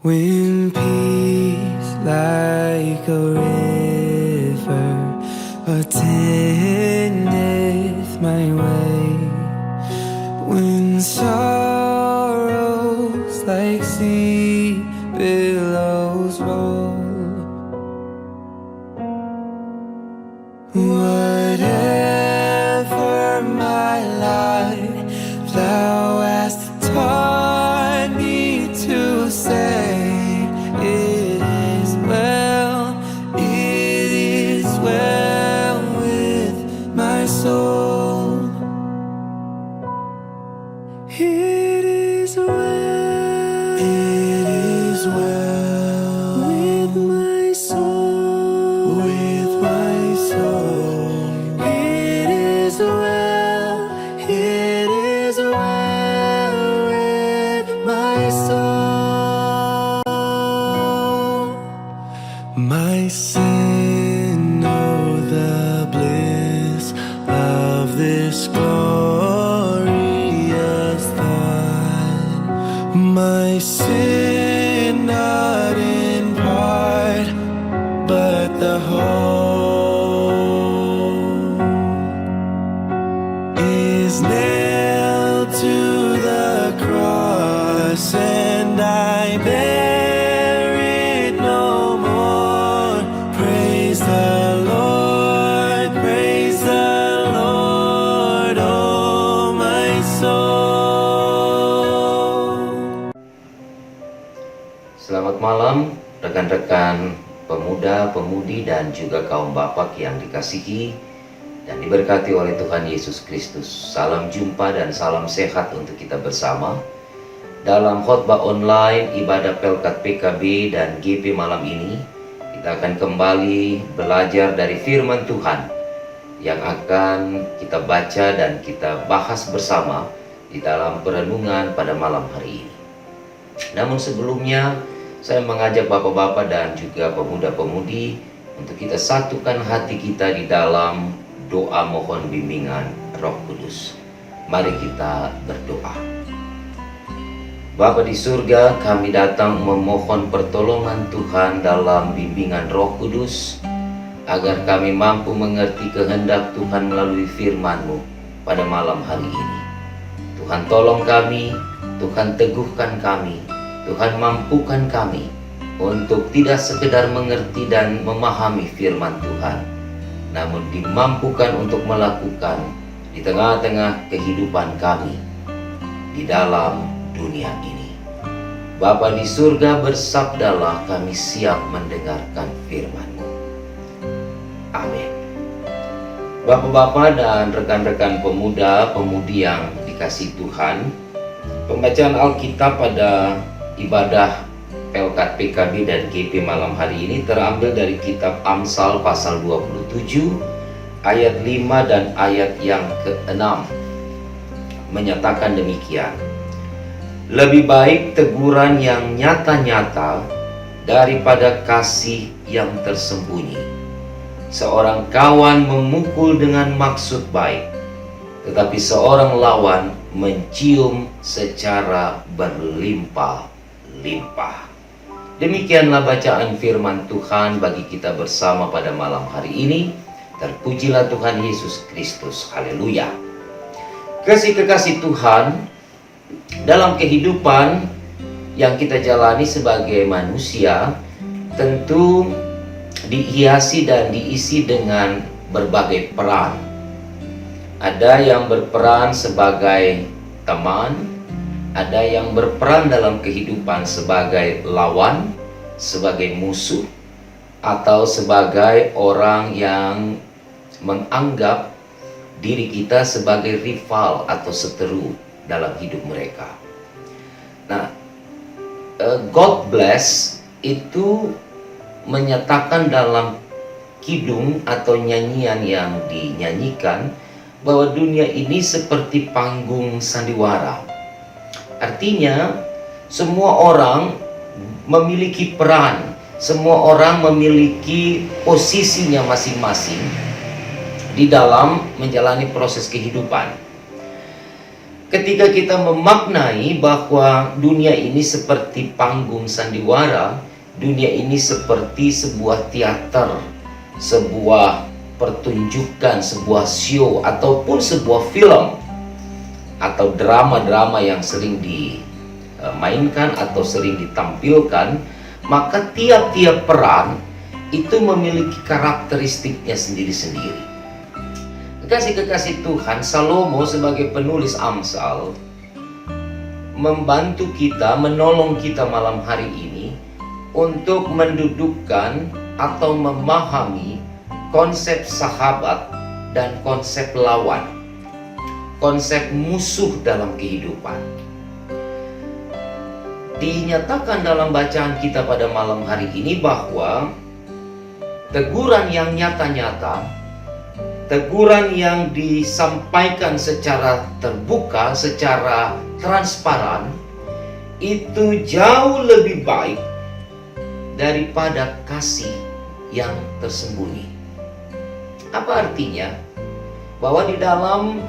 When peace like a river attendeth my way, when sorrows like sea billows roll, whatever my life thou hast taught me to say, it is well with my soul. It is well with my soul, with my soul. It is well with my soul. My sin, know the bliss of this glorious thought. My sin, not in part, but the whole, is nailed to the cross, and I bear it no more. Praise the Lord, oh my soul. Selamat malam rekan-rekan pemuda, pemudi dan juga kaum bapak yang dikasihi dan diberkati oleh Tuhan Yesus Kristus. Salam jumpa dan salam sehat untuk kita bersama dalam khotbah online ibadah Pelkat PKB dan GP malam ini. Kita akan kembali belajar dari firman Tuhan yang akan kita baca dan kita bahas bersama di dalam perenungan pada malam hari ini. Namun sebelumnya, saya mengajak bapak-bapak dan juga pemuda-pemudi untuk kita satukan hati kita di dalam doa mohon bimbingan Roh Kudus. Mari kita berdoa. Bapa di surga, kami datang memohon pertolongan Tuhan dalam bimbingan Roh Kudus, agar kami mampu mengerti kehendak Tuhan melalui firman-Mu pada malam hari ini. Tuhan tolong kami, Tuhan teguhkan kami, Tuhan mampukan kami untuk tidak sekedar mengerti dan memahami firman Tuhan, namun dimampukan untuk melakukan di tengah-tengah kehidupan kami di dalam dunia ini. Bapa di surga, bersabdalah, kami siap mendengarkan firman-Mu. Amin. Bapak-bapak dan rekan-rekan pemuda, pemudi yang dikasihi Tuhan, pembacaan Alkitab pada ibadah Pelkat PKB dan GP malam hari ini terambil dari kitab Amsal pasal 27 ayat 5 dan ayat yang ke-6, menyatakan demikian: lebih baik teguran yang nyata-nyata daripada kasih yang tersembunyi. Seorang kawan memukul dengan maksud baik, tetapi seorang lawan mencium secara berlimpah-limpah. Demikianlah bacaan firman Tuhan bagi kita bersama pada malam hari ini. Terpujilah Tuhan Yesus Kristus. Haleluya. Kasih-kekasih Tuhan, dalam kehidupan yang kita jalani sebagai manusia, tentu dihiasi dan diisi dengan berbagai peran. Ada yang berperan sebagai teman, ada yang berperan dalam kehidupan sebagai lawan, sebagai musuh, atau sebagai orang yang menganggap diri kita sebagai rival atau seteru dalam hidup mereka. Nah, God bless itu menyatakan dalam kidung atau nyanyian yang dinyanyikan bahwa dunia ini seperti panggung sandiwara. Artinya, semua orang memiliki peran, semua orang memiliki posisinya masing-masing di dalam menjalani proses kehidupan. ketika kita memaknai bahwa dunia ini seperti panggung sandiwara, dunia ini seperti sebuah teater, sebuah pertunjukan, sebuah show, ataupun sebuah film atau drama-drama yang sering dimainkan atau sering ditampilkan, maka tiap-tiap peran itu memiliki karakteristiknya sendiri-sendiri. Kekasih-kekasih Tuhan, Salomo sebagai penulis Amsal membantu kita, menolong kita malam hari ini untuk mendudukkan atau memahami konsep sahabat dan konsep lawan, konsep musuh dalam kehidupan. Dinyatakan dalam bacaan kita pada malam hari ini bahwa teguran yang nyata-nyata, teguran yang disampaikan secara terbuka, secara transparan, itu jauh lebih baik daripada kasih yang tersembunyi. Apa artinya? Bahwa di dalam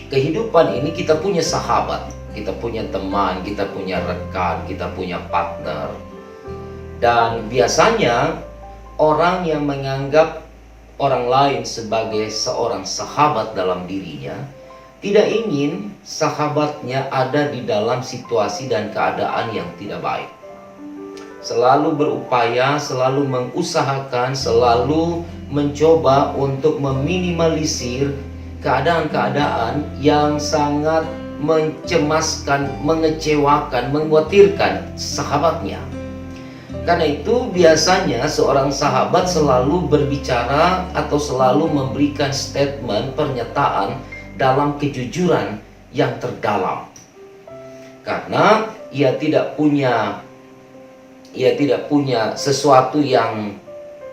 kehidupan ini kita punya sahabat, kita punya teman, kita punya rekan, kita punya partner. Dan biasanya orang yang menganggap orang lain sebagai seorang sahabat dalam dirinya tidak ingin sahabatnya ada di dalam situasi dan keadaan yang tidak baik. Selalu berupaya, selalu mengusahakan, selalu mencoba untuk meminimalisir keadaan-keadaan yang sangat mencemaskan, mengecewakan, mengkhawatirkan sahabatnya. Karena itu biasanya seorang sahabat selalu berbicara atau selalu memberikan statement, pernyataan dalam kejujuran yang terdalam. Karena ia tidak punya sesuatu yang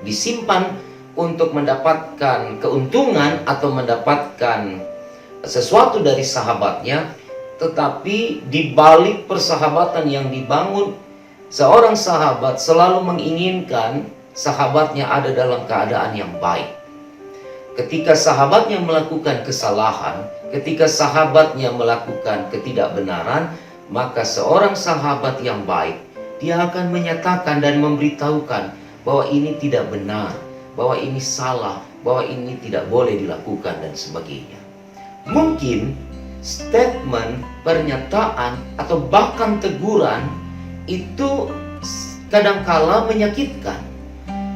disimpan untuk mendapatkan keuntungan atau mendapatkan sesuatu dari sahabatnya, tetapi di balik persahabatan yang dibangun, seorang sahabat selalu menginginkan sahabatnya ada dalam keadaan yang baik. Ketika sahabatnya melakukan kesalahan, ketika sahabatnya melakukan ketidakbenaran, maka seorang sahabat yang baik, dia akan menyatakan dan memberitahukan bahwa ini tidak benar, bahwa ini salah, bahwa ini tidak boleh dilakukan dan sebagainya. Mungkin statement, pernyataan, atau bahkan teguran itu kadangkala menyakitkan,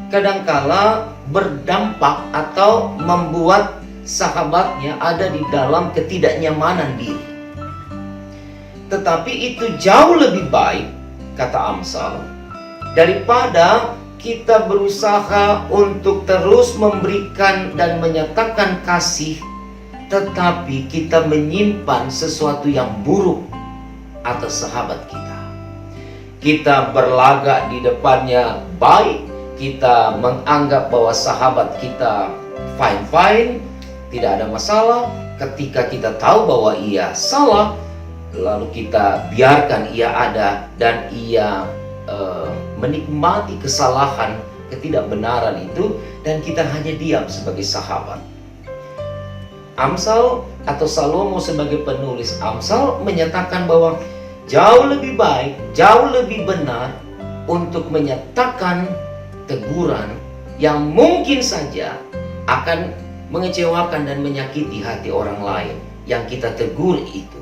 kadangkala berdampak atau membuat sahabatnya ada di dalam ketidaknyamanan diri. Tetapi itu jauh lebih baik, kata Amsal, daripada kita berusaha untuk terus memberikan dan menyatakan kasih, tetapi kita menyimpan sesuatu yang buruk atas sahabat kita. Kita berlagak di depannya baik, kita menganggap bahwa sahabat kita fine-fine, tidak ada masalah. Ketika kita tahu bahwa ia salah, lalu kita biarkan ia ada dan ia menikmati kesalahan, ketidakbenaran itu, dan kita hanya diam sebagai sahabat. Amsal atau Salomo sebagai penulis Amsal menyatakan bahwa jauh lebih baik, jauh lebih benar untuk menyatakan teguran yang mungkin saja akan mengecewakan dan menyakiti hati orang lain yang kita tegur itu.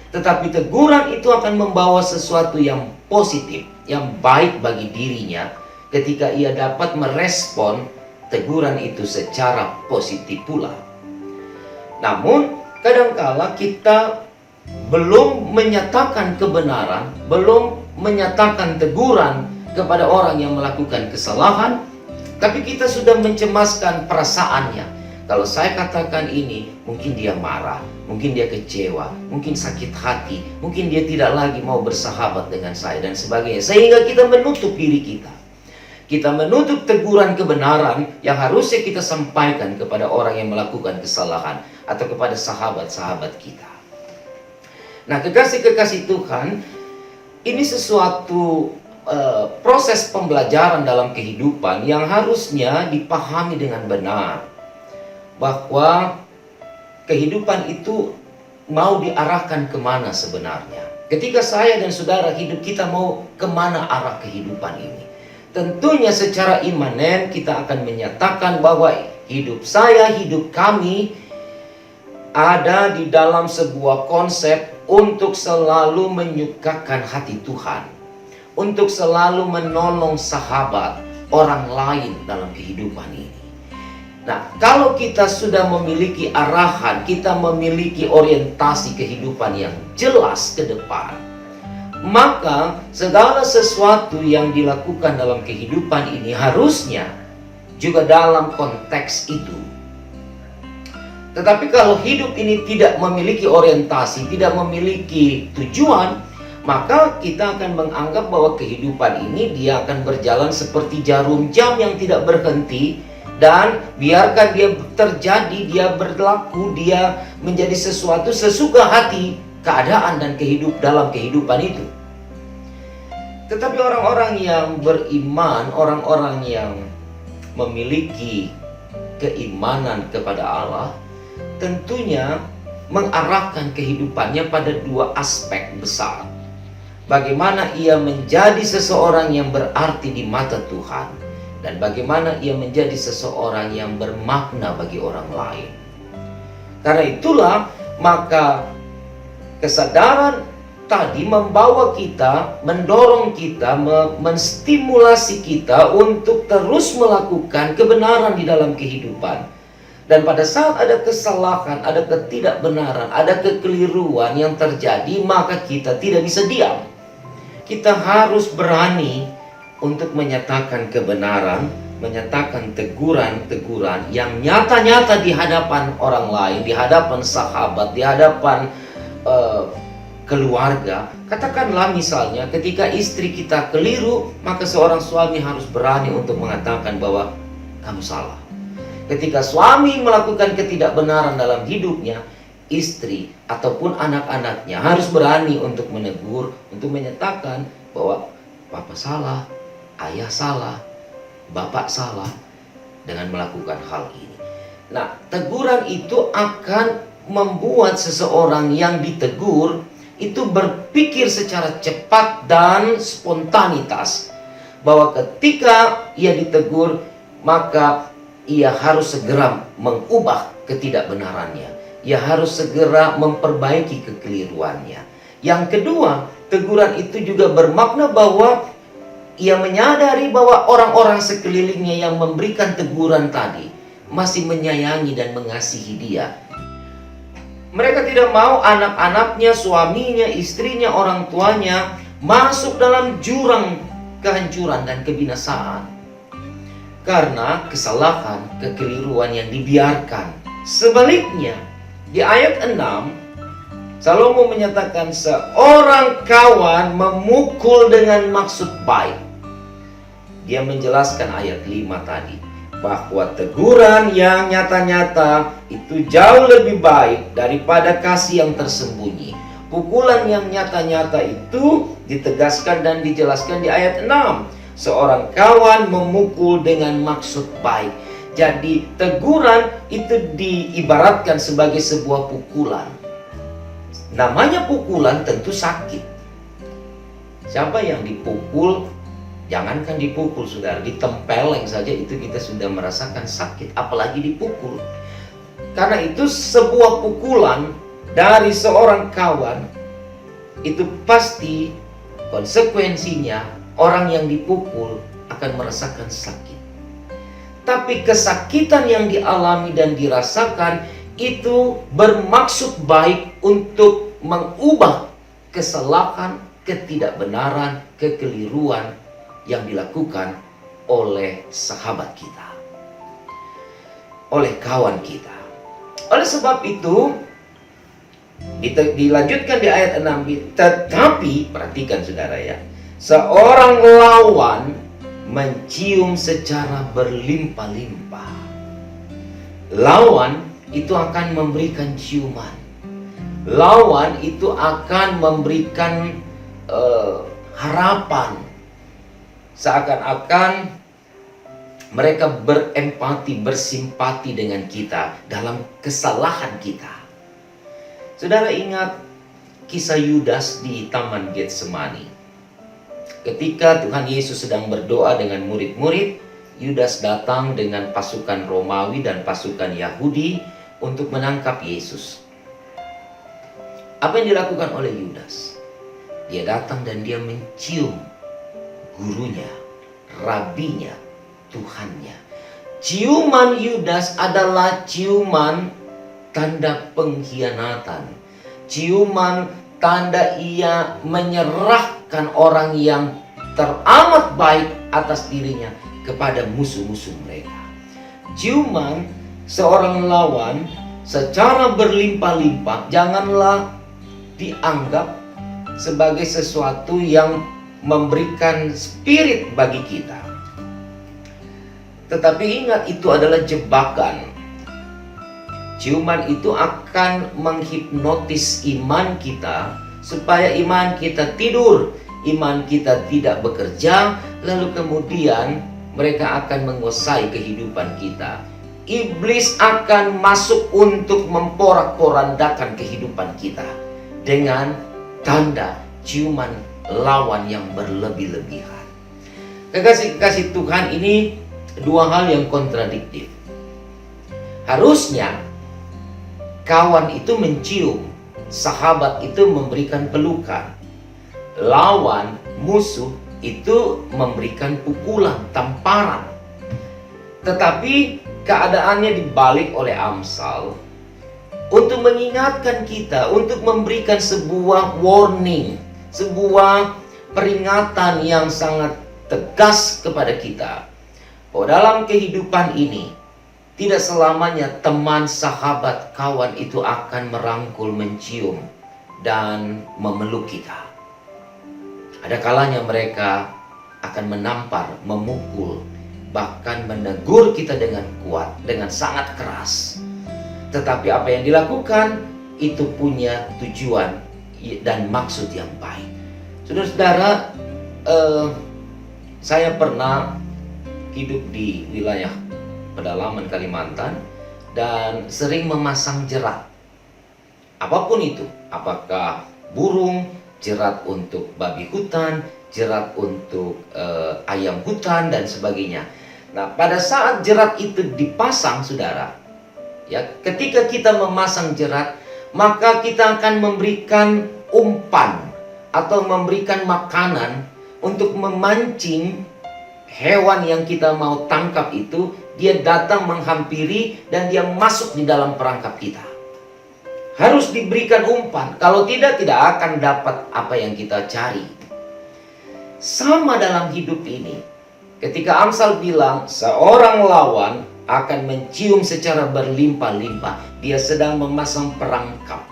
Tetapi teguran itu akan membawa sesuatu yang positif, yang baik bagi dirinya ketika ia dapat merespon teguran itu secara positif pula. Namun kadangkala kita belum menyatakan kebenaran, belum menyatakan teguran kepada orang yang melakukan kesalahan, tapi kita sudah mencemaskan perasaannya. Kalau saya katakan ini, mungkin dia marah, mungkin dia kecewa, mungkin sakit hati, mungkin dia tidak lagi mau bersahabat dengan saya dan sebagainya. Sehingga kita menutup diri kita. Kita menutup teguran kebenaran yang harusnya kita sampaikan kepada orang yang melakukan kesalahan atau kepada sahabat-sahabat kita. Nah, kekasih-kekasih Tuhan, ini sesuatu proses pembelajaran dalam kehidupan yang harusnya dipahami dengan benar. Bahwa kehidupan itu mau diarahkan kemana sebenarnya? Ketika saya dan saudara hidup, kita mau kemana arah kehidupan ini? Tentunya secara imanen kita akan menyatakan bahwa hidup saya, hidup kami ada di dalam sebuah konsep untuk selalu menyukakan hati Tuhan, untuk selalu menolong sahabat, orang lain dalam kehidupan ini. Nah, kalau kita sudah memiliki arahan, kita memiliki orientasi kehidupan yang jelas ke depan, maka segala sesuatu yang dilakukan dalam kehidupan ini harusnya juga dalam konteks itu. Tetapi kalau hidup ini tidak memiliki orientasi, tidak memiliki tujuan, maka kita akan menganggap bahwa kehidupan ini dia akan berjalan seperti jarum jam yang tidak berhenti. Dan biarkan dia terjadi, dia berlaku, dia menjadi sesuatu sesuka hati keadaan dan dalam kehidupan itu. Tetapi orang-orang yang beriman, orang-orang yang memiliki keimanan kepada Allah, tentunya mengarahkan kehidupannya pada dua aspek besar. Bagaimana ia menjadi seseorang yang berarti di mata Tuhan, dan bagaimana ia menjadi seseorang yang bermakna bagi orang lain. Karena itulah, maka kesadaran tadi membawa kita, mendorong kita, menstimulasi kita untuk terus melakukan kebenaran di dalam kehidupan. Dan pada saat ada kesalahan, ada ketidakbenaran, ada kekeliruan yang terjadi, maka kita tidak bisa diam. Kita harus berani untuk menyatakan kebenaran, menyatakan teguran-teguran yang nyata-nyata di hadapan orang lain, di hadapan sahabat, di hadapan keluarga. Katakanlah misalnya ketika istri kita keliru, maka seorang suami harus berani untuk mengatakan bahwa kamu salah. Ketika suami melakukan ketidakbenaran dalam hidupnya, istri ataupun anak-anaknya harus berani untuk menegur, untuk menyatakan bahwa papa salah, ayah salah, bapak salah dengan melakukan hal ini. Nah, teguran itu akan membuat seseorang yang ditegur itu berpikir secara cepat dan spontanitas. Bahwa ketika ia ditegur, maka ia harus segera mengubah ketidakbenarannya. Ia harus segera memperbaiki kekeliruannya. Yang kedua, teguran itu juga bermakna bahwa ia menyadari bahwa orang-orang sekelilingnya yang memberikan teguran tadi masih menyayangi dan mengasihi dia. Mereka tidak mau anak-anaknya, suaminya, istrinya, orang tuanya masuk dalam jurang kehancuran dan kebinasaan karena kesalahan, kekeliruan yang dibiarkan. Sebaliknya, di ayat 6, Salomo menyatakan seorang kawan memukul dengan maksud baik. Dia menjelaskan ayat 5 tadi, bahwa teguran yang nyata-nyata itu jauh lebih baik daripada kasih yang tersembunyi. Pukulan yang nyata-nyata itu ditegaskan dan dijelaskan di ayat 6. Seorang kawan memukul dengan maksud baik. Jadi teguran itu diibaratkan sebagai sebuah pukulan. Namanya pukulan tentu sakit. Siapa yang dipukul, jangankan dipukul saudara, ditempeleng saja itu kita sudah merasakan sakit, apalagi dipukul. Karena itu sebuah pukulan dari seorang kawan, itu pasti konsekuensinya orang yang dipukul akan merasakan sakit. Tapi kesakitan yang dialami dan dirasakan itu bermaksud baik untuk mengubah kesalahan, ketidakbenaran, kekeliruan yang dilakukan oleh sahabat kita, oleh kawan kita. Oleh sebab itu dilanjutkan di ayat 6, tetapi perhatikan saudara ya, seorang lawan mencium secara berlimpah-limpah. Lawan itu akan memberikan ciuman. Lawan itu akan memberikan harapan. Seakan-akan mereka berempati, bersimpati dengan kita dalam kesalahan kita. Saudara ingat kisah Yudas di Taman Getsemani. Ketika Tuhan Yesus sedang berdoa dengan murid-murid, Yudas datang dengan pasukan Romawi dan pasukan Yahudi untuk menangkap Yesus. Apa yang dilakukan oleh Yudas? Dia datang dan dia mencium gurunya, rabinya, Tuhannya. Ciuman Yudas adalah ciuman tanda pengkhianatan. Ciuman tanda ia menyerahkan orang yang teramat baik atas dirinya kepada musuh-musuh mereka. Ciuman seorang lawan secara berlimpah-limpah janganlah dianggap sebagai sesuatu yang memberikan spirit bagi kita. Tetapi ingat, itu adalah jebakan. Ciuman itu akan menghipnotis iman kita supaya iman kita tidur, iman kita tidak bekerja, lalu kemudian mereka akan menguasai kehidupan kita. Iblis akan masuk untuk memporak-porandakan kehidupan kita dengan tanda ciuman lawan yang berlebih-lebihan. Kekasih-kekasih Tuhan, ini dua hal yang kontradiktif. Harusnya kawan itu mencium, sahabat itu memberikan pelukan, lawan, musuh itu memberikan pukulan, tamparan. Tetapi keadaannya dibalik oleh Amsal untuk mengingatkan kita, untuk memberikan sebuah warning, sebuah peringatan yang sangat tegas kepada kita, bahwa dalam kehidupan ini tidak selamanya teman, sahabat, kawan itu akan merangkul, mencium, dan memeluk kita. Ada kalanya mereka akan menampar, memukul, bahkan menegur kita dengan kuat, dengan sangat keras. Tetapi apa yang dilakukan itu punya tujuan dan maksud yang baik. Saudara-saudara, saya pernah hidup di wilayah pedalaman Kalimantan dan sering memasang jerat. Apapun itu, apakah burung, jerat untuk babi hutan, jerat untuk ayam hutan dan sebagainya. Nah, pada saat jerat itu dipasang, saudara, ya, ketika kita memasang jerat, maka kita akan memberikan umpan atau memberikan makanan untuk memancing hewan yang kita mau tangkap itu. Dia datang menghampiri dan dia masuk di dalam perangkap kita. Harus diberikan umpan, kalau tidak akan dapat apa yang kita cari. Sama dalam hidup ini, ketika Amsal bilang seorang lawan akan mencium secara berlimpah-limpah, dia sedang memasang perangkap.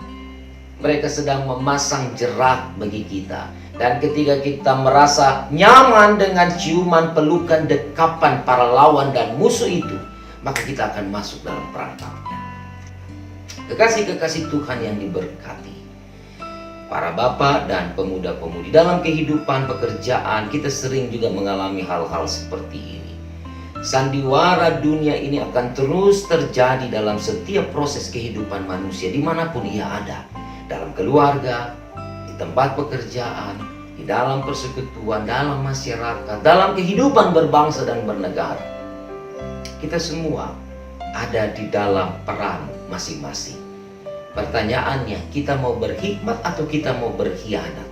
Mereka sedang memasang jerat bagi kita. Dan ketika kita merasa nyaman dengan ciuman, pelukan, dekapan para lawan dan musuh itu, maka kita akan masuk dalam perangkapnya. Kekasih-kekasih Tuhan yang diberkati, para bapak dan pemuda-pemudi, dalam kehidupan pekerjaan kita sering juga mengalami hal-hal seperti ini. Sandiwara dunia ini akan terus terjadi dalam setiap proses kehidupan manusia dimanapun ia ada. Dalam keluarga, di tempat pekerjaan, di dalam persekutuan, dalam masyarakat, dalam kehidupan berbangsa dan bernegara. Kita semua ada di dalam peran masing-masing. Pertanyaannya, kita mau berhikmat atau kita mau berkhianat?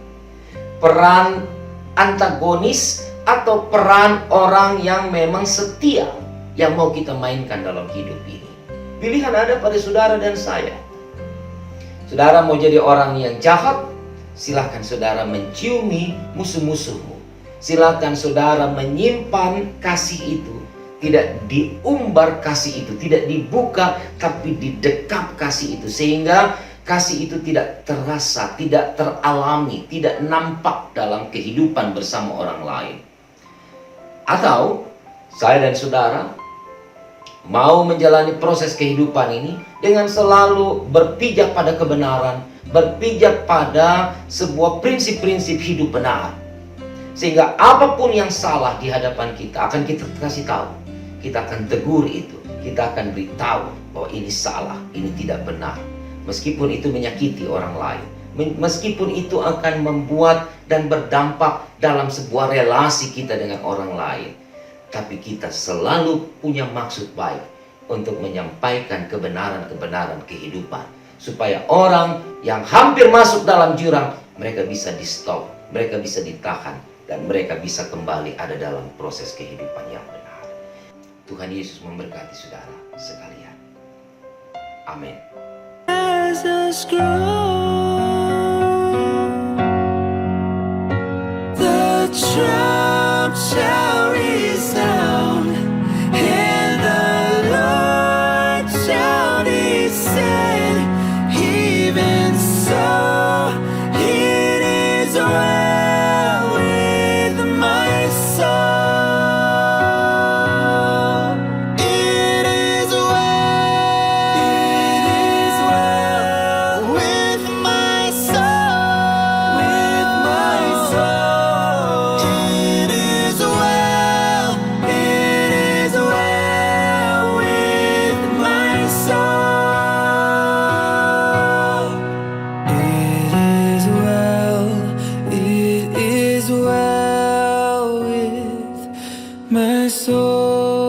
Peran antagonis atau peran orang yang memang setia yang mau kita mainkan dalam hidup ini? Pilihan ada pada saudara dan saya. Saudara mau jadi orang yang jahat, silakan saudara menciumi musuh-musuhmu. Silakan saudara menyimpan kasih itu, tidak diumbar kasih itu, tidak dibuka, tapi didekap kasih itu, sehingga kasih itu tidak terasa, tidak teralami, tidak nampak dalam kehidupan bersama orang lain. Atau saya dan saudara mau menjalani proses kehidupan ini dengan selalu berpijak pada kebenaran, berpijak pada sebuah prinsip-prinsip hidup benar. Sehingga apapun yang salah di hadapan kita akan kita kasih tahu. Kita akan tegur itu, kita akan beritahu bahwa ini salah, ini tidak benar. meskipun itu menyakiti orang lain, meskipun itu akan membuat dan berdampak dalam sebuah relasi kita dengan orang lain, tapi kita selalu punya maksud baik untuk menyampaikan kebenaran-kebenaran kehidupan, supaya orang yang hampir masuk dalam jurang, mereka bisa di stop, mereka bisa ditahan, dan mereka bisa kembali ada dalam proses kehidupan yang benar. Tuhan Yesus memberkati saudara sekalian. Amin. As us grow, the trump shall resound, and the Lord shall descend. Even so, it is well with my soul. It is well with my soul. With my soul. It is well with my soul. It is well with my soul.